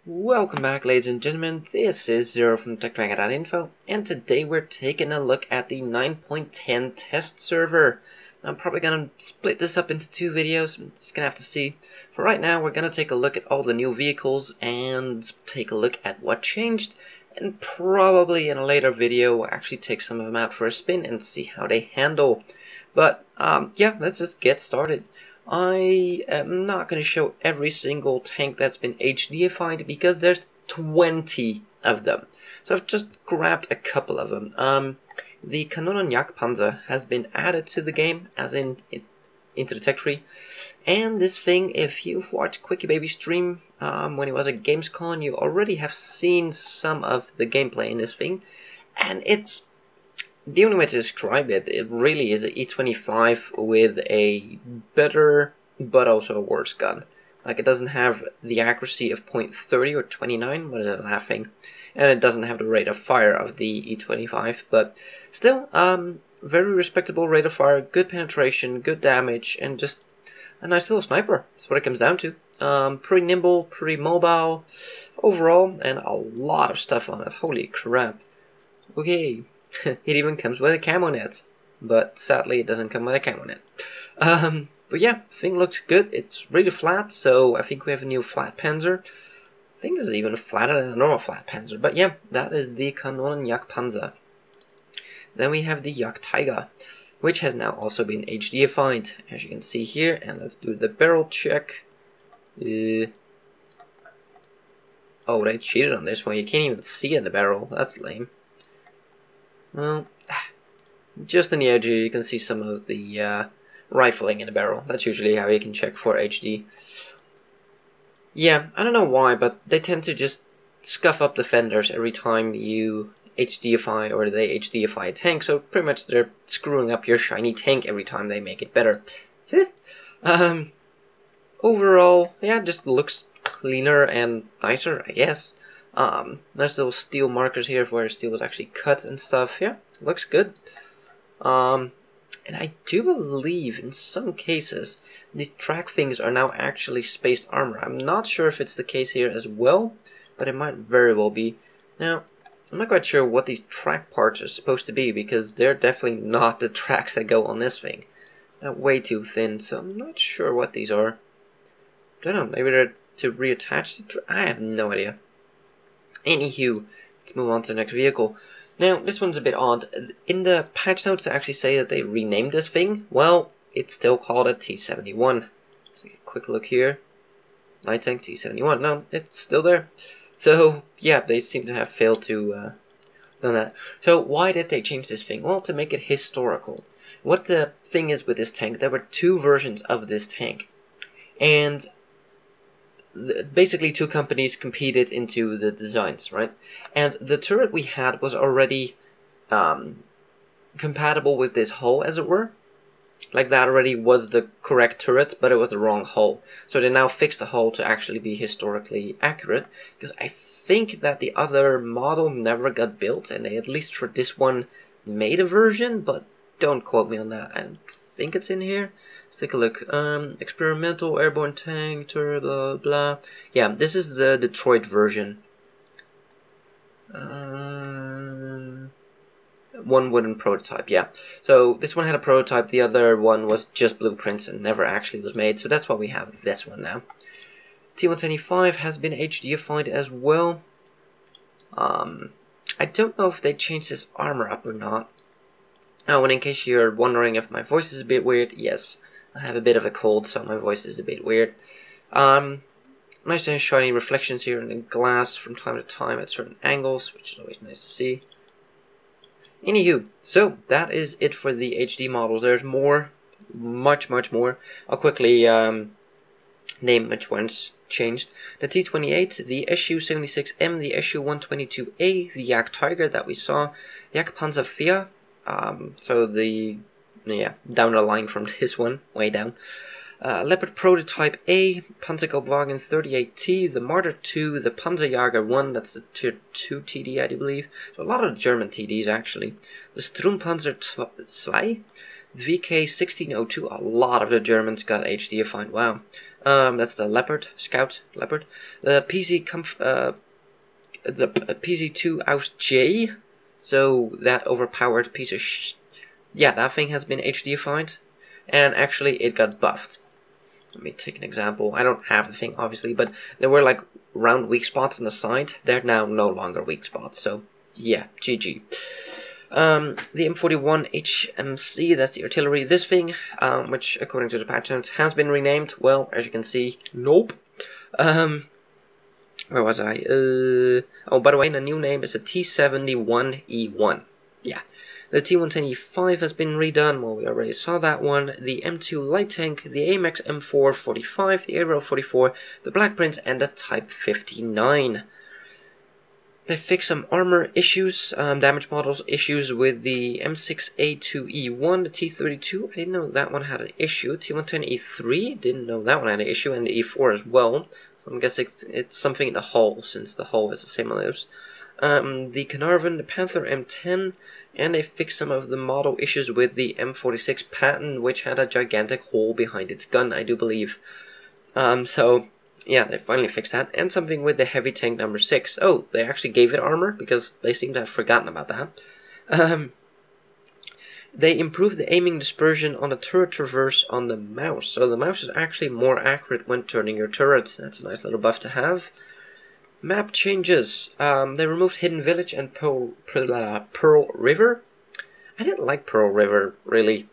Welcome back, ladies and gentlemen. This is Zero from TechDragon.info, and today we're taking a look at the 9.10 test server. I'm probably going to split this up into two videos. I'm just going to have to see. For right now, we're going to take a look at all the new vehicles and take a look at what changed, and probably in a later video we'll actually take some of them out for a spin and see how they handle. But yeah, let's just get started. I am not going to show every single tank that's been HDified because there's 20 of them. So I've just grabbed a couple of them. The Jagdpanzer has been added to the game, as in into the tech tree. And this thing, if you've watched Kpfw stream when it was at Gamescom, you already have seen some of the gameplay in this thing. And it's the only way to describe it, it really is an E25 with a better, but also a worse gun. Like, it doesn't have the accuracy of .30 or 29, what is it, laughing? And it doesn't have the rate of fire of the E25, but still, very respectable rate of fire, good penetration, good damage, and just a nice little sniper. That's what it comes down to. Pretty nimble, pretty mobile, overall, and a lot of stuff on it, holy crap. Okay. It even comes with a camo net, but sadly it doesn't come with a camo net. But yeah, thing looks good. It's really flat, so I think we have a new flat Panzer. I think this is even flatter than a normal flat Panzer. But yeah, that is the Jagdpanzer. Then we have the Jagdtiger, which has now also been HDified, as you can see here. And let's do the barrel check. Oh, they cheated on this one. You can't even see in the barrel. That's lame. Well, just on the edge here you can see some of the rifling in the barrel. That's usually how you can check for HD. Yeah, I don't know why, but they tend to just scuff up the fenders every time you HDify or they HDify a tank, so pretty much they're screwing up your shiny tank every time they make it better. Overall, yeah, just looks cleaner and nicer, I guess. Nice little steel markers here where steel was actually cut and stuff. Yeah, looks good. And I do believe in some cases these track things are now actually spaced armor. I'm not sure if it's the case here as well, but it might very well be. Now, I'm not quite sure what these track parts are supposed to be because they're definitely not the tracks that go on this thing. They're way too thin, so I'm not sure what these are. Don't know, maybe they're to reattach the I have no idea. Anywho, let's move on to the next vehicle. Now, this one's a bit odd. In the patch notes, they actually say that they renamed this thing. Well, it's still called a T71. Let's take a quick look here. Light tank T71. No, it's still there. So, yeah, they seem to have failed to done that. So, why did they change this thing? Well, to make it historical. What the thing is with this tank, there were two versions of this tank. And basically two companies competed into the designs, right? And the turret we had was already compatible with this hull, as it were. Like, that already was the correct turret, but it was the wrong hull. So they now fixed the hull to actually be historically accurate, because I think that the other model never got built, and they, at least for this one, made a version, but don't quote me on that. I think it's in here. Let's take a look. Experimental airborne tank, turret, blah blah. Yeah, this is the Detroit version. One wooden prototype, yeah. So this one had a prototype, the other one was just blueprints and never actually was made, so that's why we have this one now. T125 has been HDified as well. I don't know if they changed this armor up or not. Oh, and in case you're wondering if my voice is a bit weird, yes, I have a bit of a cold, so my voice is a bit weird. Nice and shiny reflections here in the glass from time to time at certain angles, which is always nice to see. Anywho, so that is it for the HD models. There's more, much more. I'll quickly name which ones changed. The T28, the SU-76M, the SU-122A, the Jagdtiger that we saw, the Jagdpanzer 4. So the, down the line from this one, way down. Leopard Prototyp A, Panzerjäger 38T, the Marder 2, the Panzerjäger 1, that's the tier 2 TD, I do believe. So a lot of German TDs, actually. The Sturmpanzer 2, VK1602, a lot of the Germans got HD defined. Wow. That's the Leopard, Scout Leopard. The the PZ2 Ausf J. So that overpowered piece of yeah, that thing has been HD defined, and actually it got buffed. Let me take an example. I don't have the thing obviously, but there were like round weak spots on the side. They're now no longer weak spots. So yeah, GG. The M41 HMC, that's the artillery. This thing, which according to the patch notes has been renamed. Well, as you can see, nope. Where was I? Oh, by the way, the new name is a T71E1. Yeah. The T110E5 has been redone. Well, we already saw that one. The M2 light tank, the AMX M445, the Aero 44, the Black Prince, and the Type 59. They fixed some armor issues, damage models issues with the M6A2E1, the T32. I didn't know that one had an issue. T110E3, didn't know that one had an issue, and the E4 as well. So I'm guessing it's something in the hull, since the hull is the same as those. The Carnarvon, the Panther M10, and they fixed some of the model issues with the M46 Patton, which had a gigantic hole behind its gun, I do believe. So yeah, they finally fixed that, and something with the heavy tank number 6. Oh, they actually gave it armor, because they seem to have forgotten about that. They improved the aiming dispersion on the turret traverse on the mouse, so the mouse is actually more accurate when turning your turret. That's a nice little buff to have. Map changes. They removed Hidden Village and Pearl River. I didn't like Pearl River, really.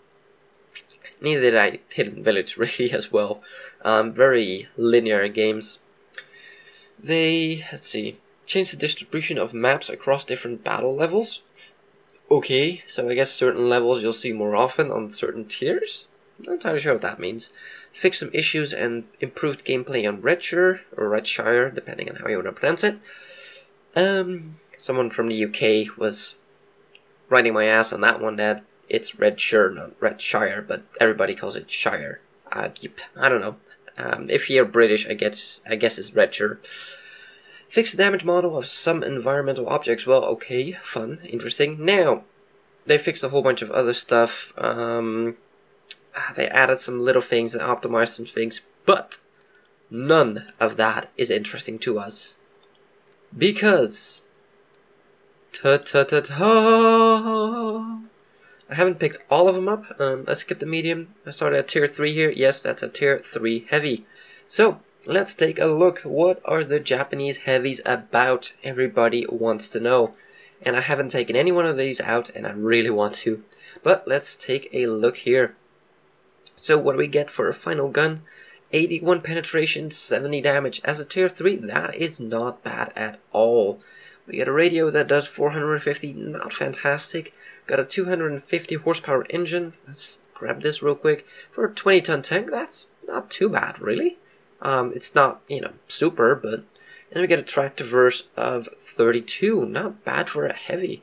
Neither did I Hidden Village, really, as well. Very linear games. They, let's see, changed the distribution of maps across different battle levels. Okay, so I guess certain levels you'll see more often on certain tiers? Not entirely sure what that means. Fixed some issues and improved gameplay on Redshire, or Redshire, depending on how you want to pronounce it. Someone from the UK was writing my ass on that one, that it's Redshire, not Redshire, but everybody calls it Shire. I don't know. If you're British, I guess it's Redshire. Fixed the damage model of some environmental objects. Well, okay, fun, interesting. Now, they fixed a whole bunch of other stuff. They added some little things and optimized some things, but none of that is interesting to us. Because I haven't picked all of them up. I skipped the medium. I started at tier 3 here. Yes, that's a tier 3 heavy. So, let's take a look. What are the Japanese heavies about? Everybody wants to know. And I haven't taken any one of these out, and I really want to. But let's take a look here. So what do we get for a final gun? 81 penetration, 70 damage. As a tier 3, that is not bad at all. We get a radio that does 450, not fantastic. Got a 250 horsepower engine. Let's grab this real quick. For a 20-ton tank, that's not too bad, really. It's not, super, but... And we get a track traverse of 32. Not bad for a heavy.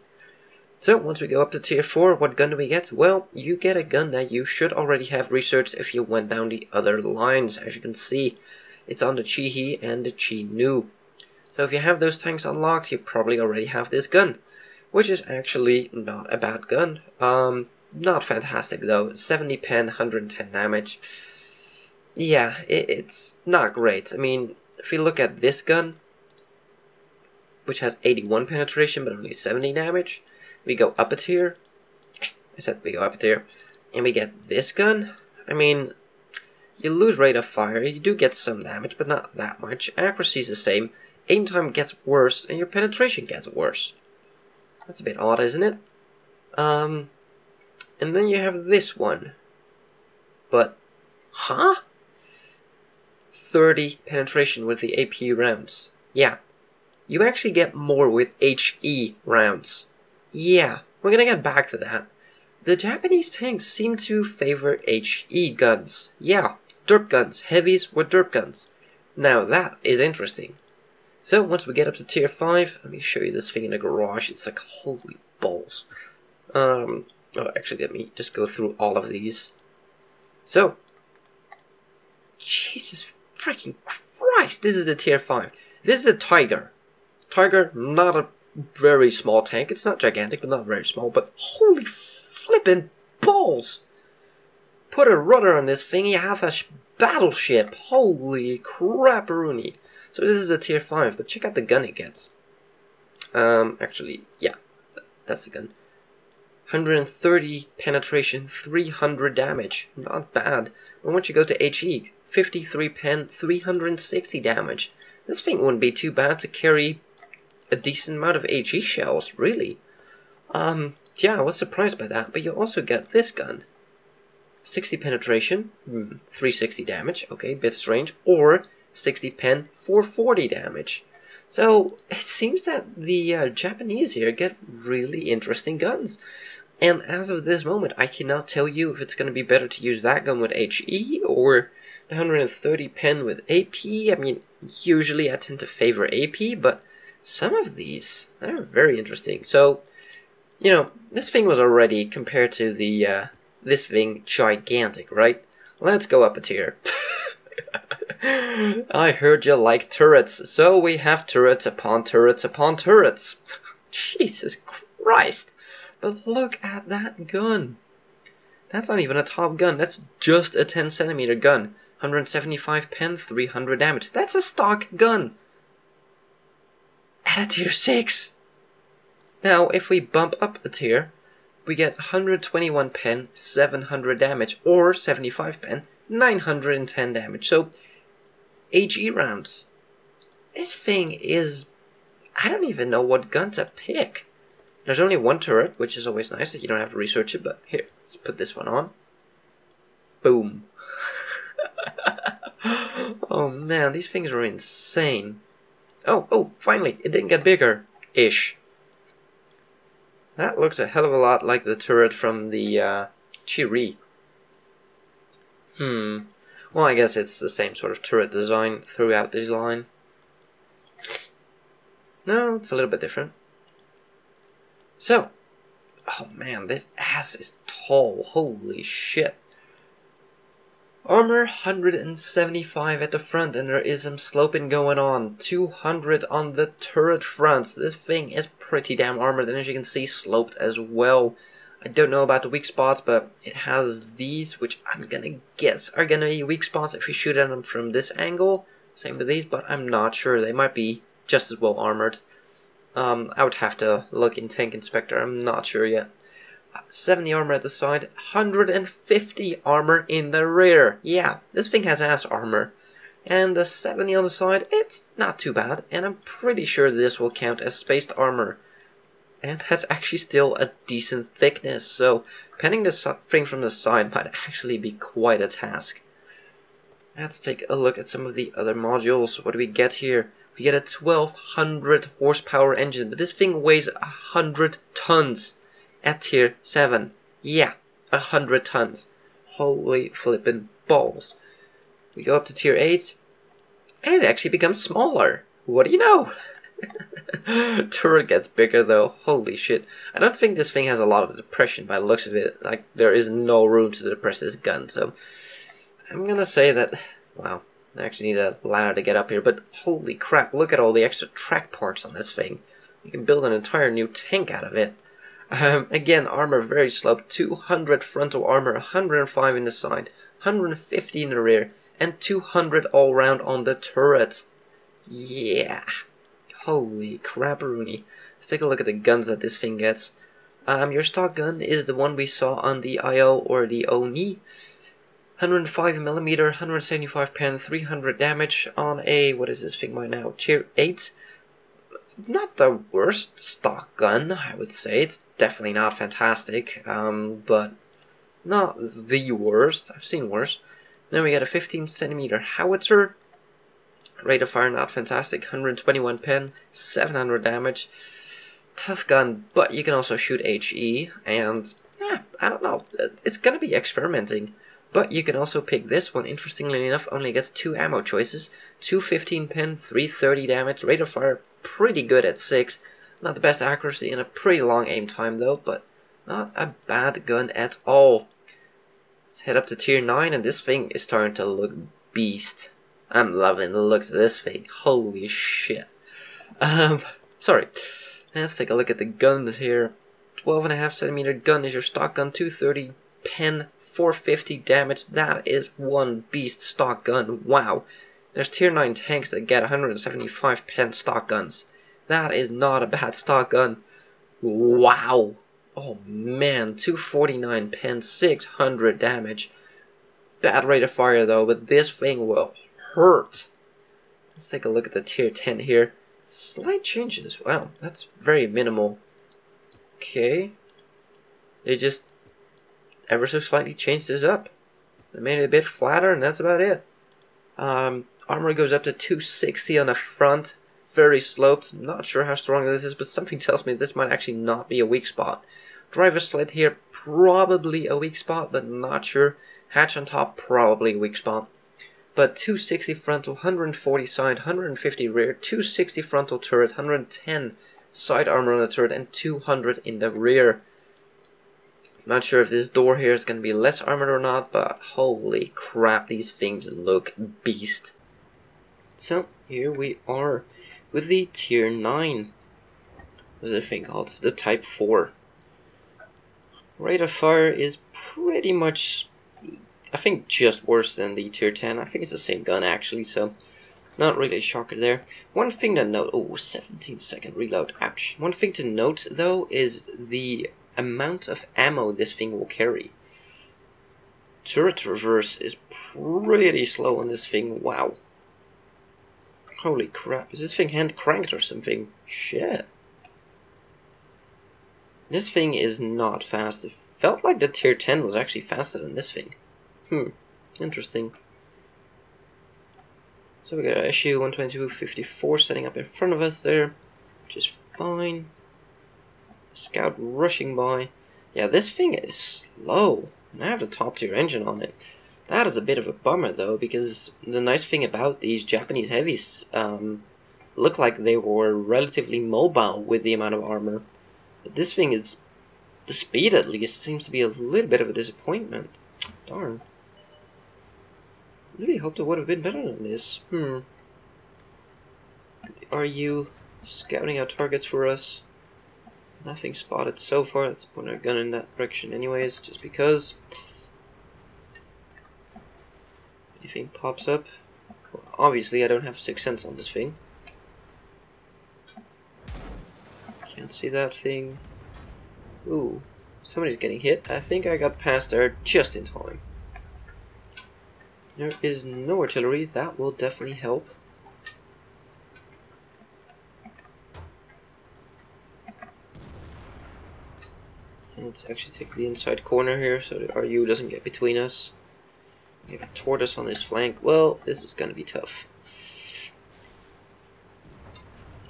So, once we go up to tier 4, what gun do we get? Well, you get a gun that you should already have researched if you went down the other lines. As you can see, it's on the Chi-He and the Chi-Nu. So if you have those tanks unlocked, you probably already have this gun, which is actually not a bad gun. Not fantastic though. 70 pen, 110 damage. Yeah, it's not great. I mean, if you look at this gun, which has 81 penetration but only 70 damage, we go up a tier. I said we go up a tier. And we get this gun. I mean, you lose rate of fire. You do get some damage, but not that much. Accuracy is the same. Aim time gets worse, and your penetration gets worse. That's a bit odd, isn't it? And then you have this one. But, huh? 30 penetration with the AP rounds. Yeah. You actually get more with HE rounds. Yeah, we're gonna get back to that. The Japanese tanks seem to favor HE guns. Yeah, derp guns, heavies with derp guns. Now that is interesting. So once we get up to tier 5, let me show you this thing in the garage. It's like, holy balls. Oh, actually, let me just go through all of these. So, Jesus freaking Christ, this is a tier 5. This is a Tiger. Tiger, not a very small tank. It's not gigantic, but not very small. But holy flippin' balls! put a rudder on this thing, you have a battleship. Holy crap-a-rooney. So this is a tier 5, but check out the gun it gets. Actually, yeah, that's the gun. 130 penetration, 300 damage. Not bad. But once you go to HE, 53 pen, 360 damage. This thing wouldn't be too bad to carry a decent amount of HE shells, really. Yeah, I was surprised by that, but you also get this gun. 60 penetration, 360 damage, okay, bit strange, or 60 pen, 440 damage. So, it seems that the Japanese here get really interesting guns. And as of this moment, I cannot tell you if it's going to be better to use that gun with HE or 130 pen with AP. I mean, usually I tend to favor AP, but some of these, they're very interesting. So, you know, this thing was already, compared to the this thing, gigantic, right? Let's go up a tier. I heard you like turrets, so we have turrets upon turrets upon turrets. Jesus Christ! But look at that gun. That's not even a top gun, that's just a 10cm gun. 175 pen, 300 damage. That's a stock gun. At a tier 6. Now, if we bump up a tier, we get 121 pen, 700 damage, or 75 pen, 910 damage. So, HE rounds. This thing is... I don't even know what gun to pick. There's only one turret, which is always nice that you don't have to research it, but here, let's put this one on. Boom. Oh man, these things are insane. Oh, finally, it didn't get bigger. Ish. That looks a hell of a lot like the turret from the Chiri. Well, I guess it's the same sort of turret design throughout this line. No, it's a little bit different. So, oh man, this ass is tall. Holy shit. Armor 175 at the front, and there is some sloping going on. 200 on the turret front. This thing is pretty damn armored, and as you can see, sloped as well. I don't know about the weak spots, but it has these, which I'm gonna guess are gonna be weak spots if you shoot at them from this angle. Same with these, but I'm not sure. They might be just as well armored. I would have to look in Tank Inspector. I'm not sure yet. 70 armor at the side, 150 armor in the rear. Yeah, this thing has ass armor. And the 70 on the side, it's not too bad, and I'm pretty sure this will count as spaced armor. And that's actually still a decent thickness, so penning this thing from the side might actually be quite a task. Let's take a look at some of the other modules. What do we get here? We get a 1200 horsepower engine, but this thing weighs 100 tons. At tier 7. Yeah, 100 tons. Holy flippin' balls. We go up to tier 8, and it actually becomes smaller. What do you know? Turret gets bigger though. Holy shit. I don't think this thing has a lot of depression by the looks of it. Like, there is no room to depress this gun, so I'm gonna say that, wow, I actually need a ladder to get up here, but holy crap, look at all the extra track parts on this thing. You can build an entire new tank out of it. Again, armor very sloped, 200 frontal armor, 105 in the side, 150 in the rear, and 200 all round on the turret. Yeah. Holy crap-a-rooney. Let's take a look at the guns that this thing gets. Your stock gun is the one we saw on the IO or the ONI. 105mm, 175 pen, 300 damage on a, what is this thing by now, tier 8. Not the worst stock gun, I would say. It's definitely not fantastic, but not the worst. I've seen worse. Then we got a 15cm howitzer. Rate of fire not fantastic. 121 pen, 700 damage. Tough gun, but you can also shoot HE, and I don't know. It's gonna be experimenting. But you can also pick this one. Interestingly enough, only gets 2 ammo choices. 215 pen, 330 damage. Rate of fire pretty good at 6. Not the best accuracy and a pretty long aim time though, but not a bad gun at all. Let's head up to tier 9, and this thing is starting to look beast. I'm loving the looks of this thing. Holy shit. Sorry. Let's take a look at the guns here. 12.5cm gun is your stock gun. 230 pen, 450 damage. That is one beast stock gun. Wow. There's tier 9 tanks that get 175 pen stock guns. That is not a bad stock gun. Wow. Oh man, 249 pen, 600 damage. Bad rate of fire though, but this thing will hurt. Let's take a look at the tier 10 here. Slight changes. Wow, that's very minimal. Okay. They just ever so slightly changed this up. They made it a bit flatter and that's about it. Armor goes up to 260 on the front. Very sloped. I'm not sure how strong this is, but something tells me this might actually not be a weak spot. Driver slit here, probably a weak spot, but not sure. Hatch on top, probably a weak spot. But 260 frontal, 140 side, 150 rear, 260 frontal turret, 110 side armor on the turret, and 200 in the rear. Not sure if this door here is going to be less armored or not, but holy crap, these things look beast. So, here we are with the tier 9. What's the thing called? The Type 4. Rate of fire is pretty much, I think, just worse than the tier 10. I think it's the same gun actually, so not really a shocker there. One thing to note, 17-second reload, ouch. One thing to note though is the amount of ammo this thing will carry. Turret reverse is pretty slow on this thing, wow. Holy crap, is this thing hand cranked or something? Shit. This thing is not fast. It felt like the tier 10 was actually faster than this thing. Interesting. So we got a SU 122-54 setting up in front of us there, which is fine. Scout rushing by. Yeah, this thing is slow. And I have the top tier engine on it. That is a bit of a bummer though, because the nice thing about these Japanese heavies look like they were relatively mobile with the amount of armor. But this thing is, the speed at least, seems to be a little bit of a disappointment. Darn. Really hoped it would have been better than this. Are you scouting out targets for us? Nothing spotted so far. Let's point our gun in that direction anyways, just because. Anything pops up? Well, obviously I don't have 6th sense on this thing. Can't see that thing. Ooh, somebody's getting hit. I think I got past there just in time. There is no artillery. That will definitely help. Let's actually take the inside corner here so the RU doesn't get between us. We have a tortoise on his flank. Well, this is going to be tough.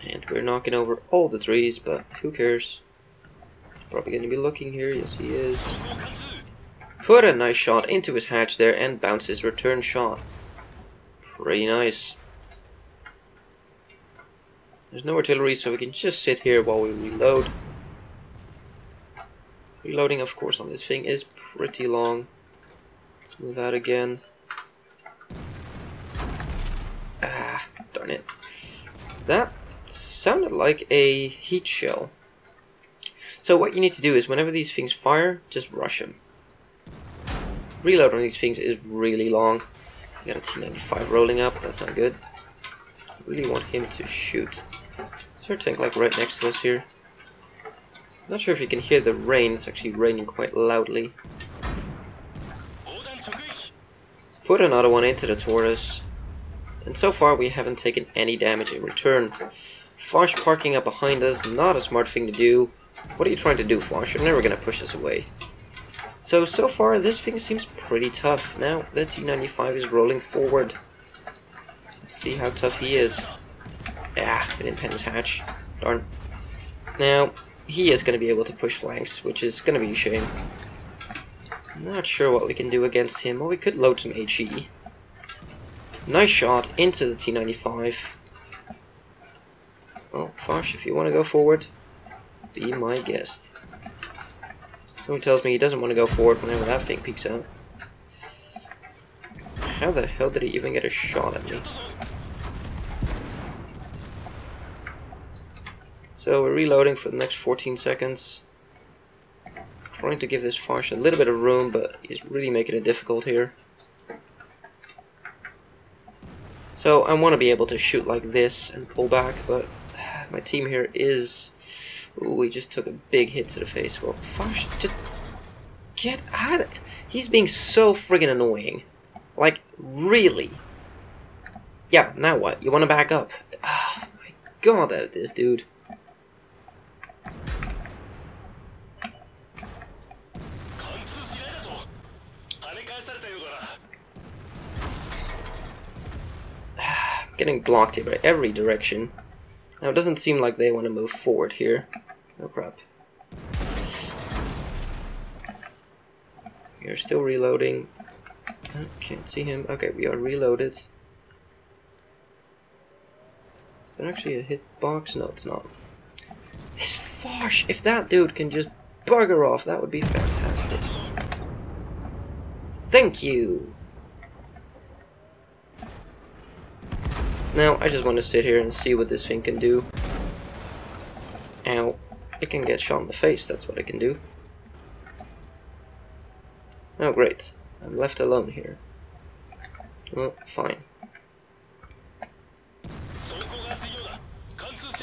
And we're knocking over all the trees, but who cares? He's probably going to be looking here. Yes, he is. Put a nice shot into his hatch there and bounce his return shot. Pretty nice. There's no artillery, so we can just sit here while we reload. Reloading, of course, on this thing is pretty long. Let's move out again. Ah, darn it. That sounded like a heat shell. So what you need to do is whenever these things fire, just rush them. Reload on these things is really long. We got a T95 rolling up, that's not good. I really want him to shoot. Is there a tank like right next to us here? Not sure if you can hear the rain, it's actually raining quite loudly. Put another one into the tortoise. And so far we haven't taken any damage in return. Fosh parking up behind us, not a smart thing to do. What are you trying to do, Fosh? You're never going to push us away. So far this thing seems pretty tough. Now the T95 is rolling forward. Let's see how tough he is. Ah, I didn't pen his hatch. Darn. Now, he is going to be able to push flanks, which is going to be a shame. Not sure what we can do against him. Well, we could load some HE. Nice shot into the T95. Well, Fosh, if you want to go forward, be my guest. Someone tells me he doesn't want to go forward whenever that thing peeks out. How the hell did he even get a shot at me? So we're reloading for the next 14 seconds. trying to give this Farsh a little bit of room, but he's really making it difficult here. So I want to be able to shoot like this and pull back, but my team here is... Ooh, we just took a big hit to the face. Well, Farsh, just get out of... He's being so friggin' annoying. Like, really? Yeah, now what? You want to back up? Oh my god, that is, dude. Getting blocked here by every direction. Now it doesn't seem like they want to move forward here. Oh crap. We are still reloading. I can't see him. Okay, we are reloaded. Is that actually a hitbox? No, it's not. This Farsh, if that dude can just bugger off, that would be fantastic. Thank you! Now, I just want to sit here and see what this thing can do. Ow. It can get shot in the face, that's what it can do. Oh, great. I'm left alone here. Well, fine.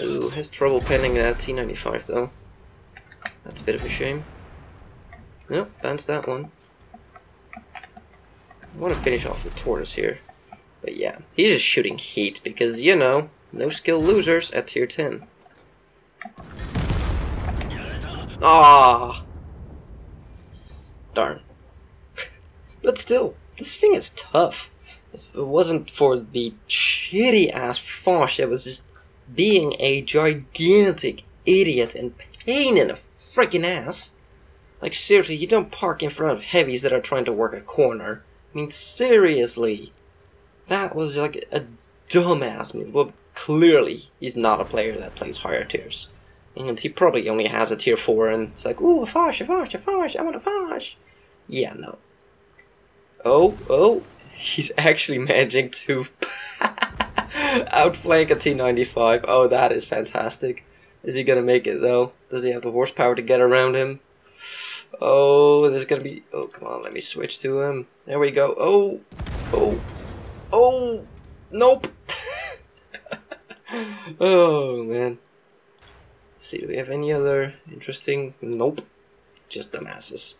Ooh, has trouble penning that T95 though. That's a bit of a shame. Nope, bans that one. I want to finish off the tortoise here. But yeah, he's just shooting heat because, you know, no skill losers at tier 10. Ah, darn. But still, this thing is tough. If it wasn't for the shitty ass Farsh that was just being a gigantic idiot and pain in the freaking ass. Like seriously, you don't park in front of heavies that are trying to work a corner. I mean seriously. That was like a dumbass move. Well, clearly he's not a player that plays higher tiers. And he probably only has a tier 4 and it's like, ooh, a Farsh, a Farsh, a Farsh, I want a Farsh. Yeah, no. Oh, he's actually managing to outflank a T95. Oh, that is fantastic. Is he gonna make it though? Does he have the horsepower to get around him? Oh, there's gonna be... Oh, come on, let me switch to him. There we go. Oh, nope. Oh, man. Let's see, do we have any other interesting... Nope. Just dumbasses.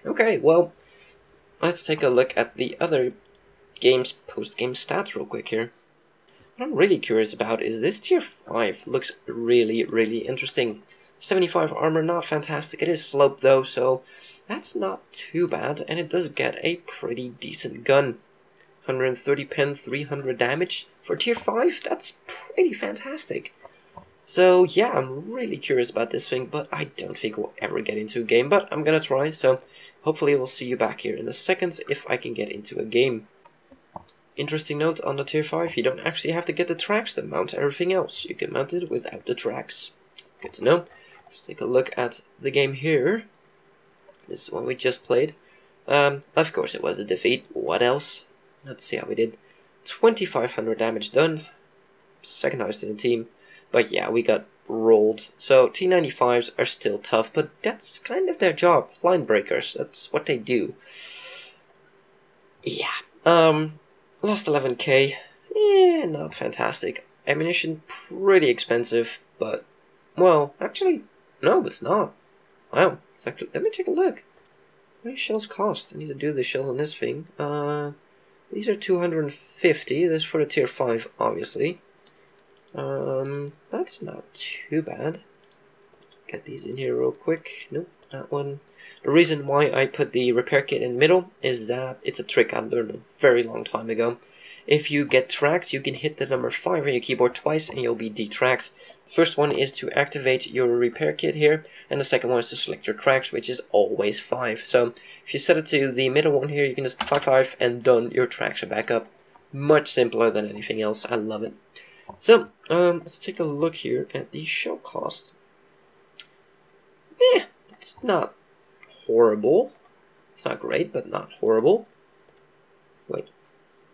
Okay, well, let's take a look at the other game's post-game stats real quick here. What I'm really curious about is this tier 5 looks really, really interesting. 75 armor, not fantastic. It is sloped though, so that's not too bad, and it does get a pretty decent gun. 130 pen, 300 damage. For tier 5, that's pretty fantastic. So yeah, I'm really curious about this thing, but I don't think we'll ever get into a game, but I'm gonna try, so hopefully we'll see you back here in a second if I can get into a game. Interesting note on the tier 5, you don't actually have to get the tracks to mount everything else. You can mount it without the tracks. Good to know. Let's take a look at the game here. This is one we just played. Of course it was a defeat. What else? Let's see how we did. 2500 damage done. Second highest in the team. But yeah, we got rolled. So T95s are still tough, but that's kind of their job. Line breakers, that's what they do. Yeah. Lost 11k. Not fantastic. Ammunition pretty expensive, but well, actually, no, it's not. Wow, it's actually, let me take a look. What do shells cost? I need to do the shells on this thing. These are 250. This is for the tier 5, obviously. That's not too bad. Let's get these in here real quick. Nope, that one. The reason why I put the repair kit in the middle is that it's a trick I learned a very long time ago. If you get tracked, you can hit the number 5 on your keyboard twice and you'll be detracked. The first one is to activate your repair kit here, and the second one is to select your tracks, which is always 5. So if you set it to the middle one here, you can just 5 and done, your tracks are back up. Much simpler than anything else. I love it. So let's take a look here at the shell cost. Yeah, it's not horrible. It's not great, but not horrible. Wait,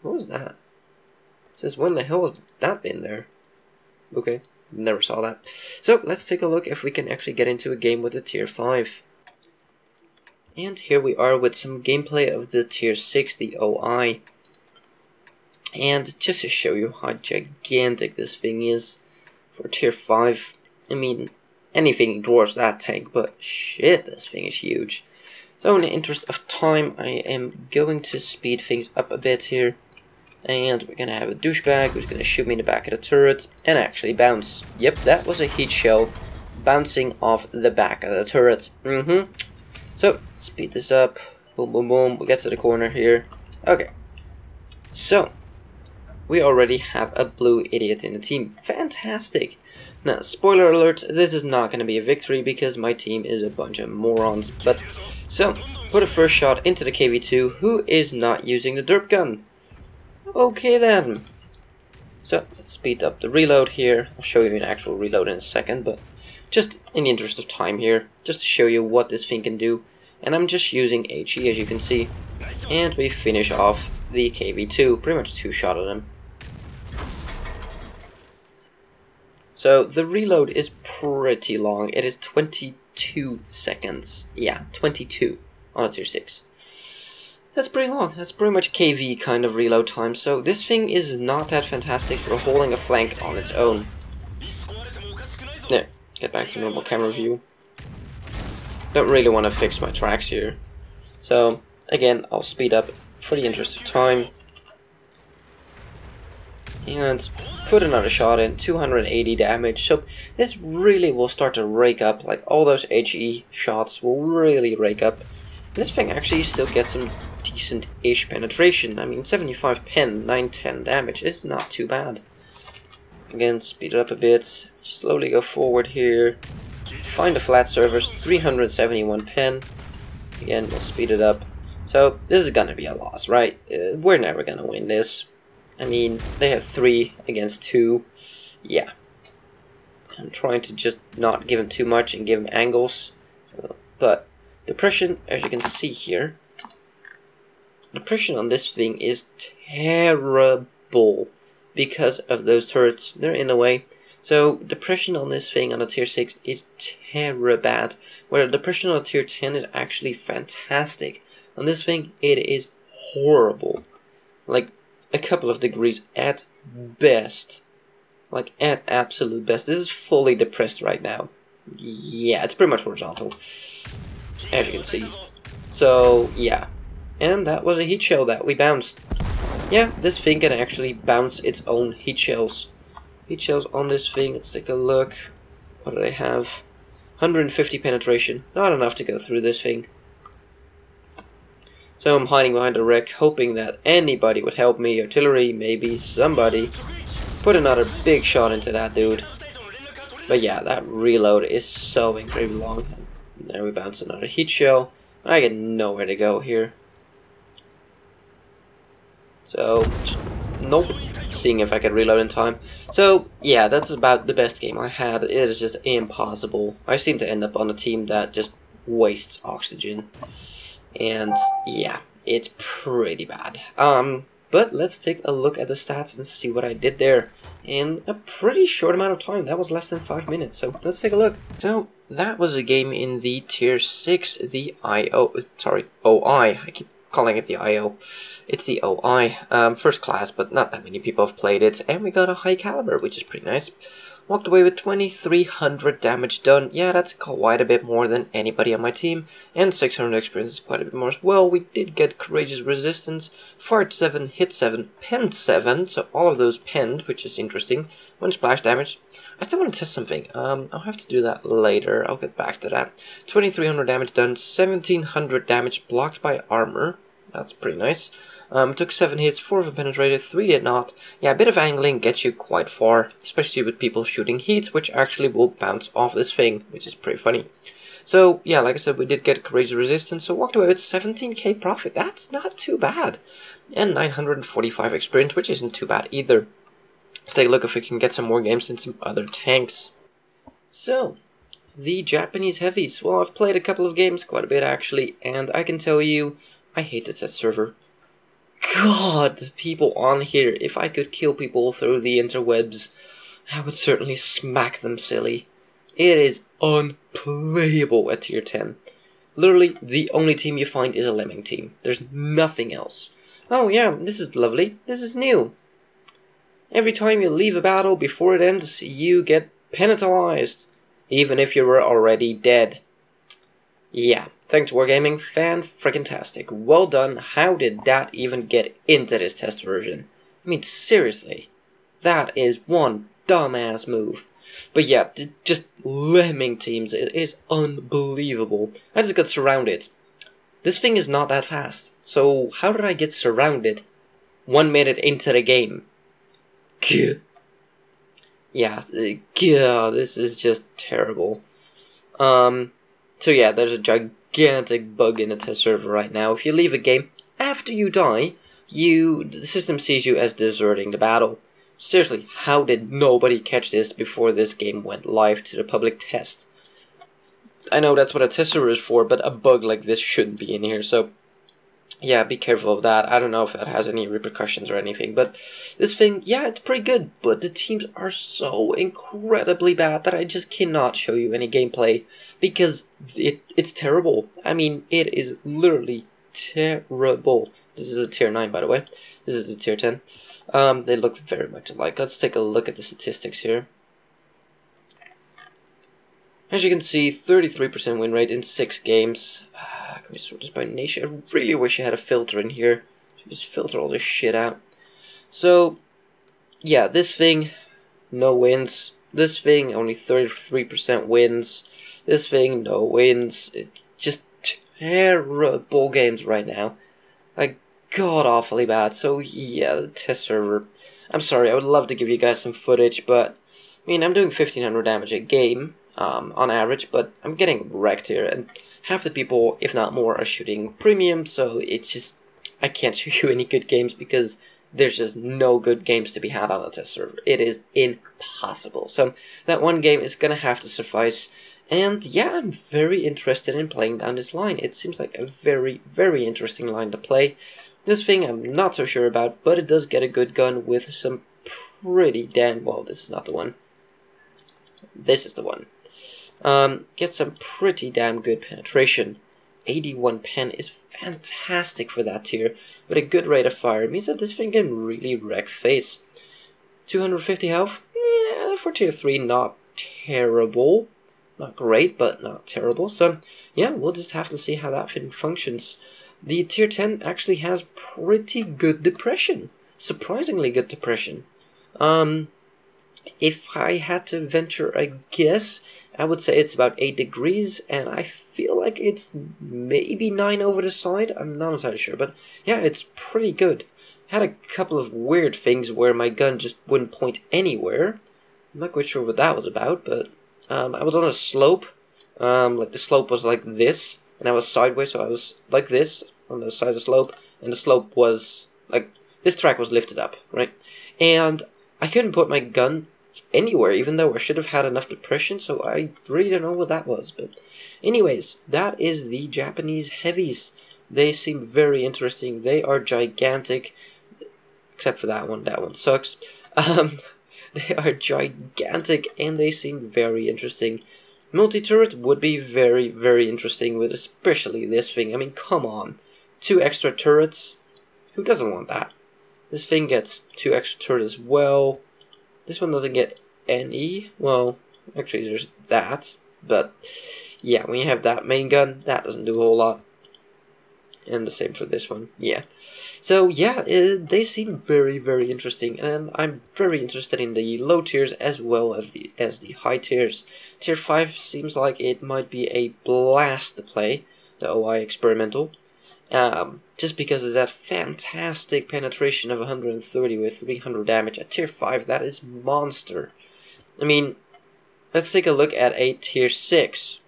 what was that? Since when the hell has that been there? Okay, never saw that. So let's take a look if we can actually get into a game with a tier 5. And here we are with some gameplay of the tier 6, the OI. And just to show you how gigantic this thing is for tier 5, I mean, anything dwarfs that tank, but shit, this thing is huge. So in the interest of time, I am going to speed things up a bit here. And we're going to have a douchebag who's going to shoot me in the back of the turret and actually bounce. Yep, that was a heat shell bouncing off the back of the turret. So, speed this up. Boom, boom, boom. We'll get to the corner here. Okay. So, we already have a blue idiot in the team. Fantastic. Now, spoiler alert, this is not going to be a victory because my team is a bunch of morons. But, so, put a first shot into the Kpfw, who is not using the derp gun. Okay then. So, let's speed up the reload here. I'll show you an actual reload in a second, but just in the interest of time here, just to show you what this thing can do. And I'm just using HE, as you can see. And we finish off the Kpfw, pretty much two-shot at him. So the reload is pretty long. It is 22 seconds. Yeah, 22 on a tier 6. That's pretty long. That's pretty much KV kind of reload time. So this thing is not that fantastic for holding a flank on its own. There, get back to normal camera view. Don't really want to fix my tracks here. So again, I'll speed up for the interest of time. And put another shot in, 280 damage. So this really will start to rake up, like all those HE shots will really rake up. This thing actually still gets some decent-ish penetration. I mean, 75 pen, 910 damage is not too bad. Again, speed it up a bit, slowly go forward here. Find the flat servers, 371 pen. Again, we'll speed it up. So this is gonna be a loss, right? We're never gonna win this. I mean, they have 3 against 2. Yeah. I'm trying to just not give him too much and give him angles. But depression, as you can see here, depression on this thing is terrible because of those turrets. They're in the way. So depression on this thing on a tier 6 is terrible bad, where the depression on a tier 10 is actually fantastic. On this thing, it is horrible. Like a couple of degrees at best. Like at absolute best. This is fully depressed right now. Yeah, it's pretty much horizontal, as you can see. So yeah, and that was a heat shell that we bounced. Yeah, this thing can actually bounce its own heat shells. Heat shells on this thing, let's take a look. What do they have? 150 penetration, not enough to go through this thing. So I'm hiding behind a wreck, hoping that anybody would help me, artillery, maybe somebody. Put another big shot into that dude. But yeah, that reload is so incredibly long. And there we bounce another heat shell. I get nowhere to go here. So, just, nope. Seeing if I can reload in time. So, yeah, that's about the best game I had. It is just impossible. I seem to end up on a team that just wastes oxygen. And, yeah, it's pretty bad. But let's take a look at the stats and see what I did there in a pretty short amount of time. That was less than 5 minutes, so let's take a look. So, that was a game in the tier 6, the OI. I keep calling it the IO. It's the OI, first class, but not that many people have played it, and we got a high caliber, which is pretty nice. Walked away with 2300 damage done. Yeah, that's quite a bit more than anybody on my team, and 600 experience is quite a bit more as well. We did get courageous resistance, fired 7, hit 7, penned 7, so all of those penned, which is interesting. 1 splash damage. I still want to test something. I'll have to do that later. I'll get back to that. 2300 damage done, 1700 damage blocked by armor. That's pretty nice. Took 7 hits, 4 of them penetrated, 3 did not. Yeah, a bit of angling gets you quite far, especially with people shooting heats, which actually will bounce off this thing, which is pretty funny. So, yeah, like I said, we did get courageous resistance, so walked away with 17k profit. That's not too bad. And 945 experience, which isn't too bad either. Let's take a look if we can get some more games in some other tanks. So, the Japanese heavies. Well, I've played a couple of games, quite a bit actually, and I can tell you, I hate that server. God, the people on here, if I could kill people through the interwebs, I would certainly smack them silly. It is unplayable at tier 10. literally the only team you find is a lemming team. There's nothing else. Oh yeah, this is lovely. This is new. Every time you leave a battle before it ends, you get penalized, even if you were already dead. Yeah, thanks Wargaming, fan-frickin-tastic. Well done. How did that even get into this test version? I mean, seriously, that is one dumbass move. But yeah, just lemming teams, it is unbelievable. I just got surrounded. This thing is not that fast, so how did I get surrounded 1 minute into the game? Yeah, this is just terrible. So yeah, there's a gigantic bug in the test server right now. If you leave a game after you die, the system sees you as deserting the battle. Seriously, how did nobody catch this before this game went live to the public test? I know that's what a test server is for, but a bug like this shouldn't be in here, so yeah, be careful of that. I don't know if that has any repercussions or anything, but this thing, yeah, it's pretty good, but the teams are so incredibly bad that I just cannot show you any gameplay, because it's terrible. I mean, it is literally terrible. This is a tier 9, by the way. This is a tier 10. They look very much alike. Let's take a look at the statistics here. As you can see, 33% win rate in 6 games. Can we sort this by nation? I really wish I had a filter in here. Just filter all this shit out. So, yeah, this thing, no wins. This thing, only 33% wins. This thing, no wins. It's just terrible games right now. Like, god-awfully bad. So, yeah, the test server. I'm sorry, I would love to give you guys some footage, but, I mean, I'm doing 1500 damage a game. On average, but I'm getting wrecked here, and half the people, if not more, are shooting premium, so it's just, I can't show you any good games because there's just no good games to be had on a test server. It is impossible. So that one game is gonna have to suffice, and yeah, I'm very interested in playing down this line. It seems like a very, very interesting line to play. This thing I'm not so sure about, but it does get a good gun with some pretty damn, well, this is not the one. This is the one. Get some pretty damn good penetration. 81 pen is fantastic for that tier. With a good rate of fire, it means that this thing can really wreck face. 250 health? Yeah, for tier 3, not terrible. Not great, but not terrible. So, yeah, we'll just have to see how that thing functions. The tier 10 actually has pretty good depression. Surprisingly good depression. If I had to venture a guess, I would say it's about 8 degrees, and I feel like it's maybe 9 over the side. I'm not entirely sure, but yeah, it's pretty good. Had a couple of weird things where my gun just wouldn't point anywhere. I'm not quite sure what that was about, but I was on a slope. Like the slope was like this, and I was sideways, so I was like this on the side of the slope, and the slope was like, this track was lifted up, right? And I couldn't put my gun anywhere, even though I should have had enough depression, so I really don't know what that was. But anyways, that is the Japanese heavies. They seem very interesting. They are gigantic, except for that one. That one sucks. They are gigantic, and they seem very interesting. Multi-turret would be very, very interesting with especially this thing. I mean, come on. 2 extra turrets? Who doesn't want that? This thing gets 2 extra turrets as well. This one doesn't get any. Well, actually there's that. But, yeah, when you have that main gun, that doesn't do a whole lot. And the same for this one, yeah. So, yeah, they seem very, very interesting. And I'm very interested in the low tiers as well as the high tiers. Tier 5 seems like it might be a blast to play, the OI Experimental. Just because of that fantastic penetration of 130 with 300 damage at tier 5, that is monster. I mean, let's take a look at a tier 6.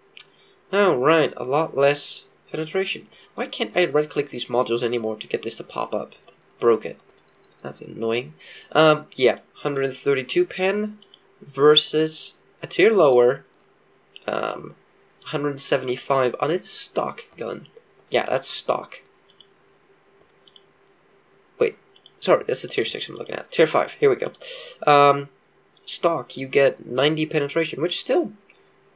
Oh, right, a lot less penetration. Why can't I right-click these modules anymore to get this to pop up? Broke it. That's annoying. Yeah, 132 pen versus a tier lower, 175 on its stock gun. Yeah, that's stock. Wait, sorry, that's the tier 6 I'm looking at. Tier 5, here we go. Stock, you get 90 penetration, which still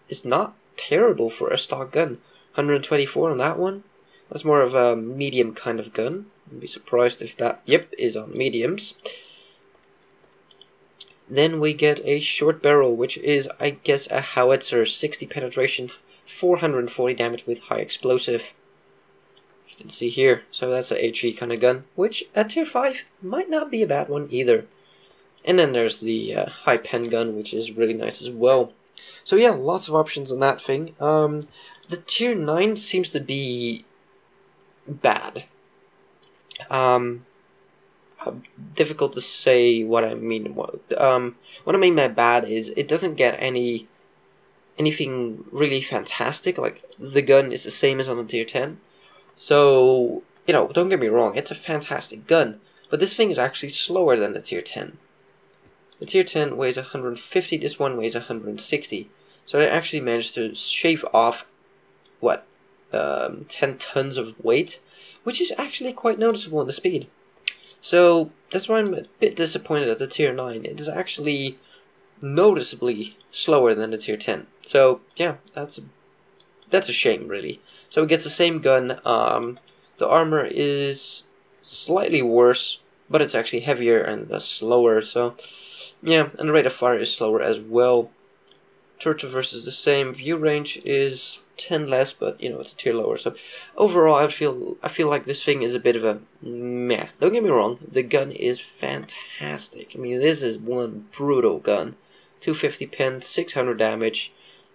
is not terrible for a stock gun. 124 on that one. That's more of a medium kind of gun. I'd be surprised if that, yep, is on mediums. Then we get a short barrel, which is, I guess, a howitzer, 60 penetration, 440 damage with high explosive. You can see here, so that's a HE kind of gun, which at tier 5 might not be a bad one either. And then there's the high pen gun, which is really nice as well. So yeah, lots of options on that thing. The tier 9 seems to be bad. Difficult to say what I mean. What I mean by bad is it doesn't get anything really fantastic. Like, the gun is the same as on the tier 10. So, you know, don't get me wrong, it's a fantastic gun, but this thing is actually slower than the tier 10. The tier 10 weighs 150, this one weighs 160. So they actually managed to shave off, what, 10 tons of weight, which is actually quite noticeable in the speed. So that's why I'm a bit disappointed at the tier 9. It is actually noticeably slower than the tier 10. So yeah, that's a shame, really. So it gets the same gun. The armor is slightly worse, but it's actually heavier and slower. So yeah, and the rate of fire is slower as well. Turret traverse is the same. View range is 10 less, but you know, it's a tier lower. So overall, I feel like this thing is a bit of a meh. Don't get me wrong, the gun is fantastic. I mean, this is one brutal gun. 250 pen, 600 damage.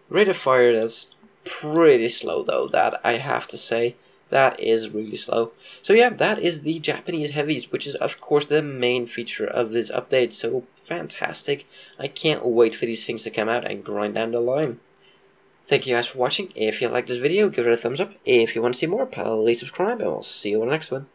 Rate of fire, that's pretty slow though, that I have to say. That is really slow. So yeah, that is the Japanese heavies, which is of course the main feature of this update. So fantastic. I can't wait for these things to come out and grind down the line. Thank you guys for watching. If you like this video, give it a thumbs up. If you want to see more, please subscribe, and we'll see you on the next one.